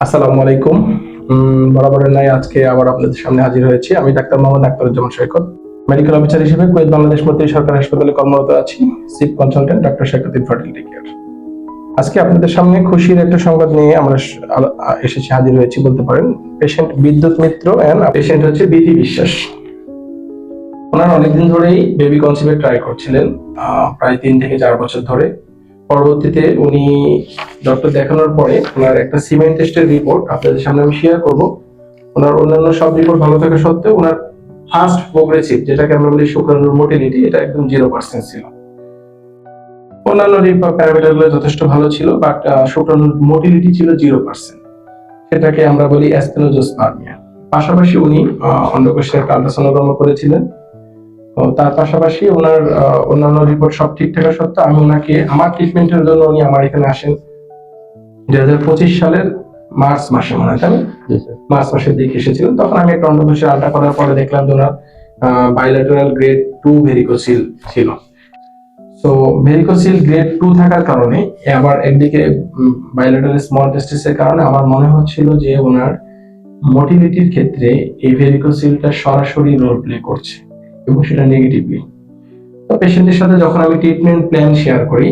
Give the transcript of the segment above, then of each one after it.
আসসালামু আলাইকুম। বরাবরের ন্যায় আজকে আবার আপনাদের সামনে হাজির হয়েছি। আমি ডাক্তার মোহাম্মদ আখতারুজ্জামান সৈকত, মেডিকেল অফিসার হিসেবে কুয়েত বাংলাদেশ মৈত্রী সরকারি হাসপাতালে কর্মরত আছি। Chief consultant doctor Shekhat fertility care. আজকে আপনাদের সামনে খুশির একটা সংবাদ নিয়ে আমরা এসেছি, হাজির হয়েছি বলতে পারেন। পেশেন্ট বিদ্যুৎ মিত্র এন্ড পেশেন্ট হচ্ছে বিধি বিশ্বাস। ওনার অনেকদিন ধরেই বেবি কনসিভের ট্রাই করছিলেন, প্রায় 3 থেকে 4 বছর ধরে। পরবর্তীতে উনি ডক্টর দেখানোর পরে ওনার একটা সিমেন্ট টেস্টের রিপোর্ট আপনাদের সামনে আমি শেয়ার করব। ওনার অন্যান্য সব রিপোর্ট ভালো থাকা সত্ত্বেও ওনার ফার্স্ট প্রোগ্রেসিভ, যেটাকে আমরা বলি শুক্রাণুর মোটিলিটি, এটা একদম 0% ছিল। অন্যান্য প্যারামিটার গুলো যথেষ্ট ভালো ছিল, বাট শুক্রাণুর মোটিলিটি ছিল 0%। সেটাকে আমরা বলি অ্যাস্টেনোজোস্পার্মিয়া। পাশাপাশি উনি অন্ডকোষের একটা আল্ট্রাসোনোগ্রাম করেছিলেন। তার পাশাপাশি ওনার অন্যান্য রিপোর্ট সব ঠিক থাকা সত্ত্বেও আমি ওনাকে আমার ট্রিটমেন্টের জন্য উনি আমার এখানে আসেন 2025 সালের মার্চ মাসে, মনে হয় মার্চ মাসের দিকে এসেছিলেন। তখন আমি একটা অন্ডকোষের আলট্রা করার পরে দেখলাম যে ওনার বাইলেটারাল গ্রেড 2 ভেরিকোসিল ছিল। তো ভেরিকোসিল গ্রেড 2 থাকার কারণে আবার একদিকে বাইলেটারাল স্মল টেস্টিসের কারণে আমার মনে হচ্ছিল যে ওনার মোটিলিটির ক্ষেত্রে এই ভেরিকোসিলটা সরাসরি রোল প্লে করছে এবং সেটা নেগেটিভলি। তো পেশেন্টের সাথে যখন আমি ট্রিটমেন্ট প্ল্যান শেয়ার করি,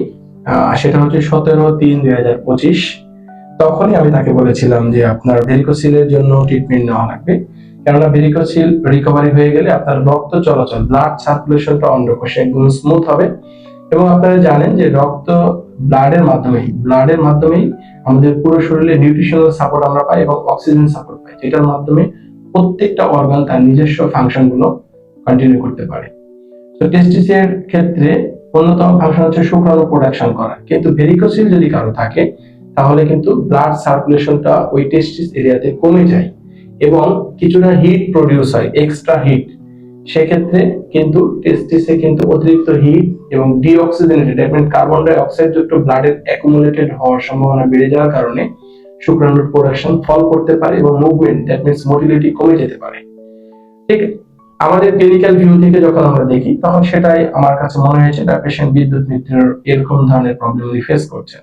সেটা হচ্ছে 17/3/2025, তখনই আমি তাকে বলেছিলাম যে আপনার ভেরিকোসিলের জন্য ট্রিটমেন্ট নেওয়া লাগবে। কেননা ভেরিকোসিল রিকভারি হয়ে গেলে আপনার রক্ত চলাচল, ব্লাড সার্কুলেশনটা অন্ডকোষে একদম স্মুথ হবে। এবং আপনারা জানেন যে রক্ত ব্লাডের মাধ্যমেই আমাদের পুরো শরীরে নিউট্রিশনাল সাপোর্ট আমরা পাই এবং অক্সিজেন সাপোর্ট পাই, যেটার মাধ্যমে প্রত্যেকটা অর্গান তার নিজস্ব ফাংশন গুলো কন্টিনিউ করতে পারে। তো টেস্টিসের ক্ষেত্রে অন্যতম ফাংশন হচ্ছে শুক্রাণু প্রোডাকশন করা, কিন্তু ভেরিকোসিল যদি কারো থাকে তাহলে কিন্তু ব্লাড সার্কুলেশনটা ওই টেস্টিস এরিয়াতে কমে যায় এবং কিছুটা হিট প্রডিউস হয়, এক্সট্রা হিট। সেক্ষেত্রে কিন্তু টেস্টিসে কিন্তু অতিরিক্ত হিট এবং ডিঅক্সিজেনেটেড, দ্যাট মিন্স কার্বন ডাই অক্সাইড যুক্ত ব্লাডের অ্যাকুমুলেটেড হওয়ার সম্ভাবনা বেড়ে যাওয়ার কারণে শুক্রাণুর প্রোডাকশন ফল করতে পারে এবং মুভমেন্ট, দ্যাট মিন্স মোটিলিটি কমে যেতে পারে। ঠিক আমাদের ক্লিনিক্যাল ভিউ থেকে যখন আমরা দেখি তখন সেটাই আমার কাছে মনে হয়েছে যে পেশেন্ট বিদ্যুৎ মৃত্যুর এরকম ধরনের প্রবলেম ফেস করছেন।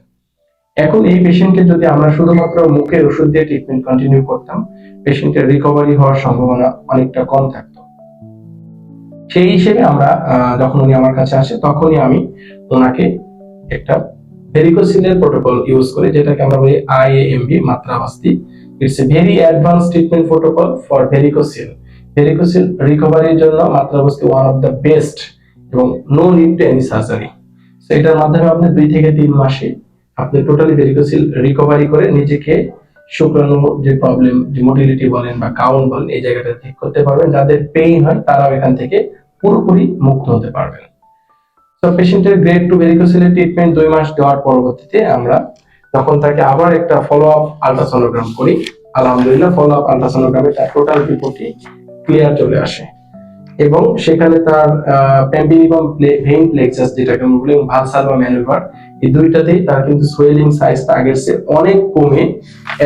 এখন এই পেশেন্টকে যদি আমরা শুধুমাত্র মুখের ওষুধ দিয়ে ট্রিটমেন্ট কন্টিনিউ করতাম, পেশেন্টের রিকভারি হওয়ার সম্ভাবনা অনেকটা কম থাকতো। সেই হিসেবে আমরা যখন উনি আমার কাছে আসে তখনই আমি ওনাকে একটা ভেরিকোসিলের প্রোটোকল ইউজ করি, যেটাকে আমরা বলি IAMB, মাত্রাবাস্তি। It's a very advance treatment protocol for varicocele. Varicocele রিকভারির জন্য মাত্রাবস্তি ওয়ান অফ দ্য বেস্ট এবং no need to any surgery. So এটার মাধ্যমে আপনি 2 থেকে 3 মাসে আপনি টোটালি ভেরিকোসিল রিকভারি করে নিজেকে শুক্রাণু যে প্রবলেম, যে মোটিলিটি বলেন বা কাউন্ট বলেন, এই জায়গাটা ঠিক করতে পারবেন। যাদের পেইন হয় তারাও এখান থেকে পুরোপুরি মুক্ত হতে পারবেন। তো পেশেন্টের গ্রেড 2 ভেরিকোসিলের ট্রিটমেন্ট 2 মাস দেওয়ার পরবর্তীতে আমরা তখন তাকে আবার একটা ফলো আপ আল্ট্রাসোনোগ্রাম করি। আলহামদুলিল্লাহ ফলো আপ আল্ট্রাসোনোগ্রামে তার টোটাল রিপোর্টটি ক্লিয়ার চলে আসে এবং সেখানে তার পেম্পিনিবাম ভেইন প্লেক্সাস, যেটাকে আমরা বলি, ভালসাল বা ম্যানুভার, এই দুইটাতেই তার কিন্তু সোয়েলিং সাইজটা আগের চেয়ে অনেক কমে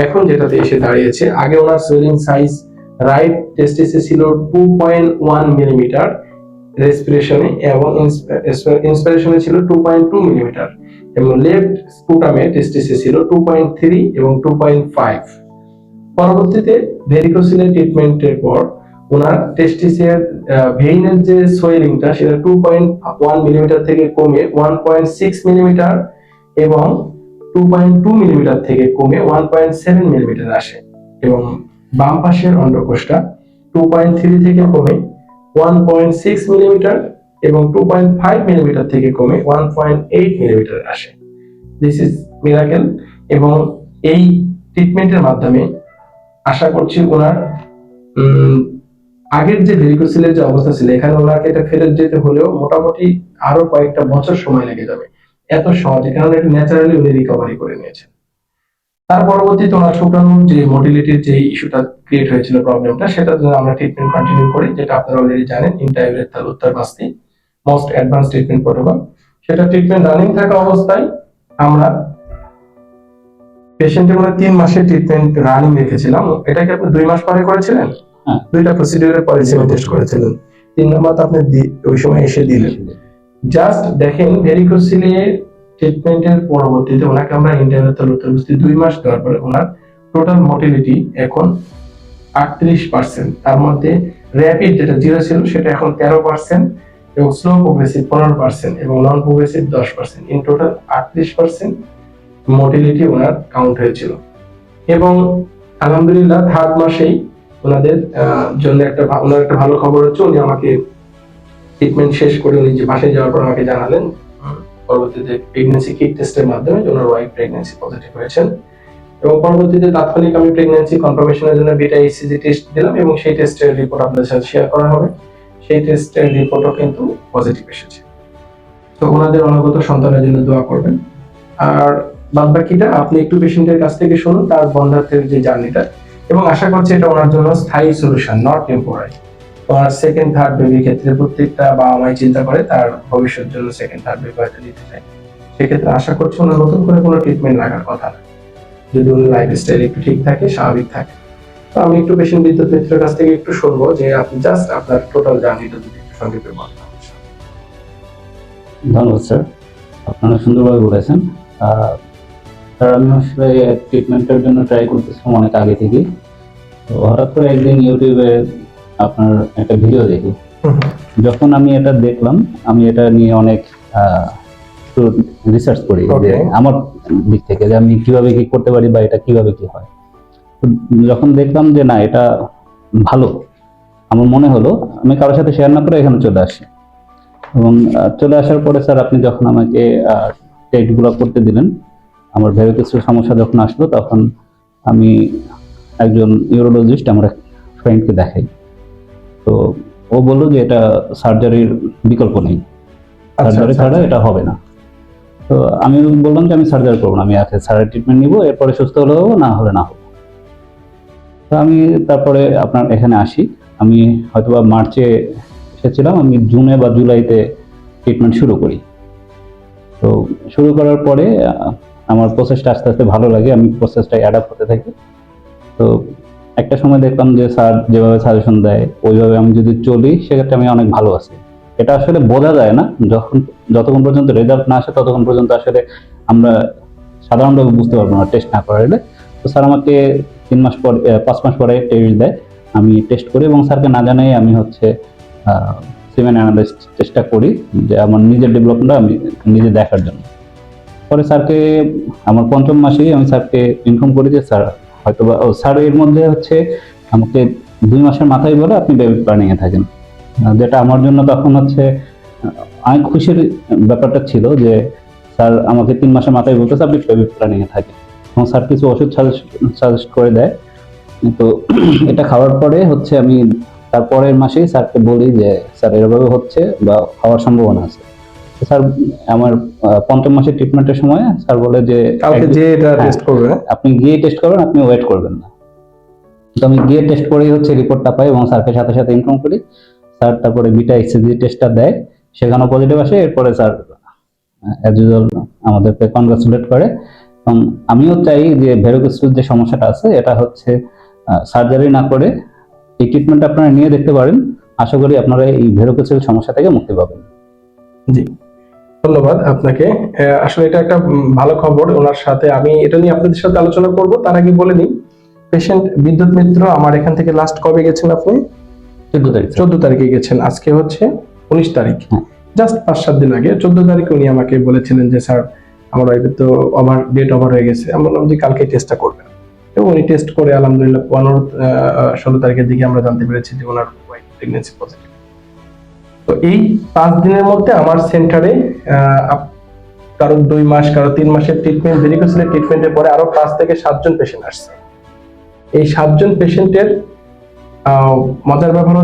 এখন যেটাতে এসে দাঁড়িয়েছে। আগে ওনার সোয়েলিং সাইজ রাইট টেস্টিসে ছিল 2.1 মিলিমিটার রেসপিরেশনে এবং ইন্সপিরেশনে ছিল 2.2 মিলিমিটার এবং লেফট স্পুটামে টেস্টিসে ছিল 2.3 এবং 2.5। পরবর্তীতে ভেরিকোসিলের ট্রিটমেন্টের পর ওনার টেস্টিসের ভেইনের যে সোয়েলিংটা সেটা 2.1 মিলিমিটার থেকে কমে 1.6 মিলিমিটার এবং 2.2 মিলিমিটার থেকে কমে 1.7 মিলিমিটার আসে এবং বাম পাশের অন্ডকোষটা 2.3 থেকে কমে 1.6 মিলিমিটার এবং 2.5 মিলিমিটার থেকে কমে 1.8 মিলিমিটার আসে। This is miracle. এবং এই ট্রিটমেন্টের মাধ্যমে আশা করছি ওনার আগের যে ভেরিকোসিলের যে অবস্থা ছিল, এখানে ওনাকে এটা ফেরত যেতে হলেও মোটামুটি আরো কয়েকটা বছর সময় লেগে যাবে, এত সহজে, কারণ এটা ন্যাচারালি উনি রিকভারি করে নিয়েছেন। তার পরবর্তীতে ওনার শুক্রাণুর যে মোটিলিটির যে ইস্যুটা ক্রিয়েট হয়েছিল, প্রবলেমটা, সেটার জন্য আমরা ট্রিটমেন্ট কন্টিনিউ করি, যেটা আপনারা অলরেডি জানেন, ইন্টারভেথাল উত্তরবাস্তি, মোস্ট অ্যাডভান্স ট্রিটমেন্ট প্রোটোকল। সেটা ট্রিটমেন্ট রানিং থাকা অবস্থায় আমরা পেশেন্টের মধ্যে 3 মাসের ট্রিটমেন্ট রানিং রেখেছিলাম। এটাকে আপনি 2 মাস পরে করেছিলেন, দুইটা প্রসিডিউরের পরে সিমেন্ট টেস্ট করেছিলেন, 3 নাম্বার আপনি ওই সময় এসে দিলেন। জাস্ট দেখেন ভেরিকোসিলের ট্রিটমেন্টের পরবর্তীতে ওনাকে আমরা ইন্টারভেথাল উত্তরবাস্তি 2 মাস দেওয়ার পরে ওনার টোটাল মোটিলিটি এখন 38%। তার মধ্যে র্যাপিড যেটা 0 ছিল সেটা এখন 13%, এবং স্লো প্রোগ্রেসিভ 15%, এবং non progressive 10%। In total 38% motility ওনার কাউন্ট হয়েছিল। এবং আলহামদুলিল্লাহ থার্ড মাসেই ওনাদের জন্য ওনার একটা ভালো খবর হচ্ছে, উনি আমাকে ট্রিটমেন্ট শেষ করে উনি যে বাসায় যাওয়ার পর আমাকে জানালেন পরবর্তীতে প্রেগন্যান্সি কিট টেস্টের মাধ্যমে যে ওনার ওয়াইফ প্রেগন্যান্সি পজিটিভ হয়েছেন। এবং পরবর্তীতে তাৎক্ষণিক আমি প্রেগন্যান্সি কনফার্মেশনের জন্য বিটা ইসিজি টেস্ট দিলাম, এবং সেই টেস্টের রিপোর্ট আপনাদের সাথে শেয়ার করা হবে। সেই টেস্টের রিপোর্টও কিন্তু পজিটিভ এসেছে। তো ওনাদের অনাগত সন্তানের জন্য দোয়া করবেন। আর বাদবাকিটা আপনি একটু পেশেন্টের কাছ থেকে শুনুন তার বন্ধাত্বের যে জার্নিটা, এবং আশা করছি এটা ওনার জন্য স্থায়ী solution, not temporary. Owner second third বেবির ক্ষেত্রে প্রত্যেকটা বাবা মাই চিন্তা করে তার ভবিষ্যৎ জন্য সেকেন্ড থার্ড বেবি হয়তো নিতে চায়। সেক্ষেত্রে আশা করছি ওনার নতুন করে কোনো ট্রিটমেন্ট লাগার কথা না, যদি ওনার লাইফস্টাইল একটু ঠিক থাকে, স্বাভাবিক থাকে। তো আমি একটু পেশেন্ট বিদ্যুৎ মিত্রের কাছ থেকে একটু শুনবো যে আপনি জাস্ট আপনার টোটাল জার্নিটা যদি একটু সংক্ষেপে বলেন। ধন্যবাদ স্যার, আপনারা সুন্দরভাবে বলেছেন। স্যার আমি আসলে ট্রিটমেন্টের জন্য ট্রাই করতেছিলাম অনেক আগে থেকে। তো হঠাৎ করে একদিন ইউটিউবে আপনার একটা ভিডিও দেখি। যখন আমি এটা দেখলাম, আমি এটা নিয়ে অনেক রিসার্চ করি যে আমার দিক থেকে যে আমি কিভাবে কি করতে পারি বা এটা কিভাবে কি হয়। যখন দেখলাম যে না এটা ভালো, আমার মনে হলো আমি কারোর সাথে শেয়ার না করে এখানে চলে আসি। এবং চলে আসার পরে স্যার আপনি যখন আমাকে টেস্টগুলো করতে দিলেন, আমার ভেরিকোসেল সমস্যা যখন আসলো তখন আমি একজন ইউরোলজিস্ট আমার এক ফ্রেন্ডকে দেখাই। তো ও বললো যে এটা সার্জারির বিকল্প নেই, সার্জারি ছাড়া এটা হবে না। তো আমি বললাম যে আমি সার্জারি করবো না, আমি আগে স্যারের ট্রিটমেন্ট নিবো, এরপরে সুস্থ হলে হবো, না হলে না হবো। তো আমি তারপরে আপনার এখানে আসি। আমি হয়তোবা মার্চে এসেছিলাম, আমি জুনে বা জুলাইতে ট্রিটমেন্ট শুরু করি। তো শুরু করার পরে আমার প্রসেসটা আস্তে আস্তে ভালো লাগে, আমি প্রসেসটা অ্যাডাপ্ট হতে থাকি। তো একটা সময় দেখলাম যে স্যার যেভাবে সাজেশন দেয় ওইভাবে আমি যদি চলি সেক্ষেত্রে আমি অনেক ভালো আছি। এটা আসলে বোঝা যায় না, যতক্ষণ পর্যন্ত রেজাল্ট না আসে ততক্ষণ পর্যন্ত আসলে আমরা সাধারণভাবে বুঝতে পারবো না টেস্ট না করালে। তো স্যার আমাকে 5 মাস পরে টেস্ট দেয়, আমি টেস্ট করি এবং স্যারকে না জানাই আমি সিমেন অ্যানালাইজ চেষ্টা করি যে আমার নিজের ডেভেলপমেন্টটা আমি নিজে দেখার জন্য। পরে স্যারকে আমার 5ম মাসেই আমি স্যারকে ইনফর্ম করি যে স্যার হয়তোবা স্যার এর মধ্যে আমাকে 2 মাসের মাথায় বলে আপনি বেবি প্ল্যানিং এ থাকেন, যেটা আমার জন্য তখন অনেক খুশির ব্যাপারটা ছিল যে স্যার আমাকে 3 মাসের মাথায় বলতেছে আপনি বেবি প্ল্যানিং এ থাকেন, এবং স্যার কিছু ওষুধ সাজেস্ট করে দেয়। তো এটা খাওয়ার পরে আমি তারপরের মাসেই স্যারকে বলি যে স্যার এভাবে হচ্ছে বা হওয়ার সম্ভাবনা আছে। স্যার আমার 5ম মাসের ট্রিটমেন্টের সময় স্যার বলে যে আপনি গিয়ে টেস্ট করবেন, আপনি ওয়েট করবেন না। তো আমি গিয়ে টেস্ট করেই রিপোর্টটা পাই এবং স্যারকে সাথে সাথে ইনফর্ম করি। স্যার তারপরে বিটা ইসিজি টেস্টটা দেয়, সেখানেও পজিটিভ আসে। এরপরে স্যার অ্যাজ ইউজুয়াল আমাদেরকে কনগ্রাচুলেট করে। এবং আমিও চাই যে ভেরিকোসেল যে সমস্যাটা আছে এটা সার্জারি না করে এই ট্রিটমেন্ট আপনারা নিয়ে দেখতে পারেন। আশা করি আপনারা এই ভেরিকোসেল সমস্যা থেকে মুক্তি পাবেন। জি, ধন্যবাদ আপনাকে। আসলে এটা একটা ভালো খবর। ওনার সাথে আমি এটা নিয়ে আপনাদের সাথে আলোচনা করব, তার আগে বলে নিই পেশেন্ট বিদ্যুৎ মিত্র আমার এখান থেকে লাস্ট কবে গেছেন আপনি? 14 তারিখে গেছেন। আজকে 19 তারিখ, জাস্ট 5-7 দিন আগে 14 তারিখে উনি আমাকে বলেছিলেন যে স্যার আমার ওয়াইফের তো ডেট ওভার হয়ে গেছে। আমি বললাম যে কালকে টেস্টটা করবেন, এবং উনি টেস্ট করে আলহামদুলিল্লাহ 16 তারিখের দিকে আমরা জানতে পেরেছি যে ওনার ওয়াইফ প্রেগন্যান্সি পজিটিভ। তো এই 5 দিনের মধ্যে আমার সেন্টারে কারো 2 মাস, কারো 3 মাসের ট্রিটমেন্ট, ভেরিকোসেলের ট্রিটমেন্টের পরে আরো 5 থেকে 7 জন পেশেন্ট আসছে। এই 7 জন পেশেন্টের মজার ব্যাপার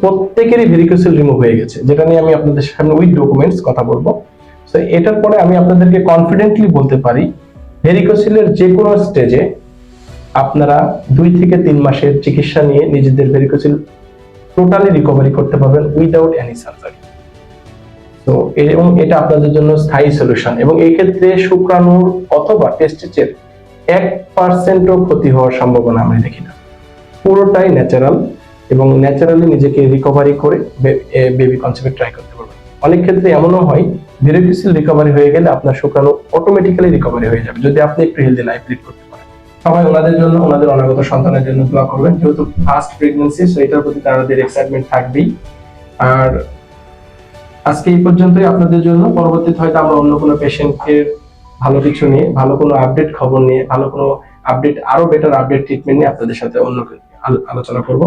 প্রত্যেকেরই ভেরিকোসেল রিমুভ হয়ে গেছে, যেটা নিয়ে আমি আপনাদের সামনে উইথ ডকুমেন্টস কথা বলবো। তো এটার পরে আমি আপনাদেরকে কনফিডেন্টলি বলতে পারি ভেরিকোসেলের যে কোনো স্টেজে আপনারা 2 থেকে 3 মাসের চিকিৎসা নিয়ে নিজেদের ভেরিকোসেল টোটালি রিকভারি করতে পারবেন উইদাউট এনি সার্জারি। তো এবং এটা আপনাদের জন্য স্থায়ী সলিউশন, এবং এই ক্ষেত্রে শুক্রাণুর অথবা টেস্টিসের 1%ও ক্ষতি হওয়ার সম্ভাবনা আমি দেখি না। পুরোটাই ন্যাচারাল, এবং ন্যাচারালি নিজেকে রিকভারি করে বেবি কনসেপ্টে ট্রাই করতে পারবেন। অনেক ক্ষেত্রে এমনও হয় ভেরিকোসেল রিকভারি হয়ে গেলে আপনার শুক্রাণু অটোমেটিক্যালি রিকভারি হয়ে যাবে যদি আপনি একটু হেলদি লাইফ লিড করতে পারেন। সবাই ওনাদের জন্য, ওনাদের অনাগত সন্তানের জন্য দোয়া করবেন। যেহেতু ফার্স্ট প্রেগন্যান্সি, সো এটার প্রতি তাদের এক্সাইটমেন্ট থাকবেই। আর আজকে এই পর্যন্তই আপনাদের জন্য। পরবর্তীতে হয়তো আমরা অন্য কোনো পেশেন্টের ভালো কিছু নিয়ে, ভালো কোনো আপডেট খবর নিয়ে, ভালো কোনো আপডেট, আরো বেটার আপডেট ট্রিটমেন্ট নিয়ে আপনাদের সাথে অন্য আলোচনা করব।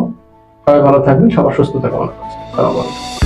সবাই ভালো থাকবেন, সবার সুস্থতা কামনা করছি। আসসালামু আলাইকুম।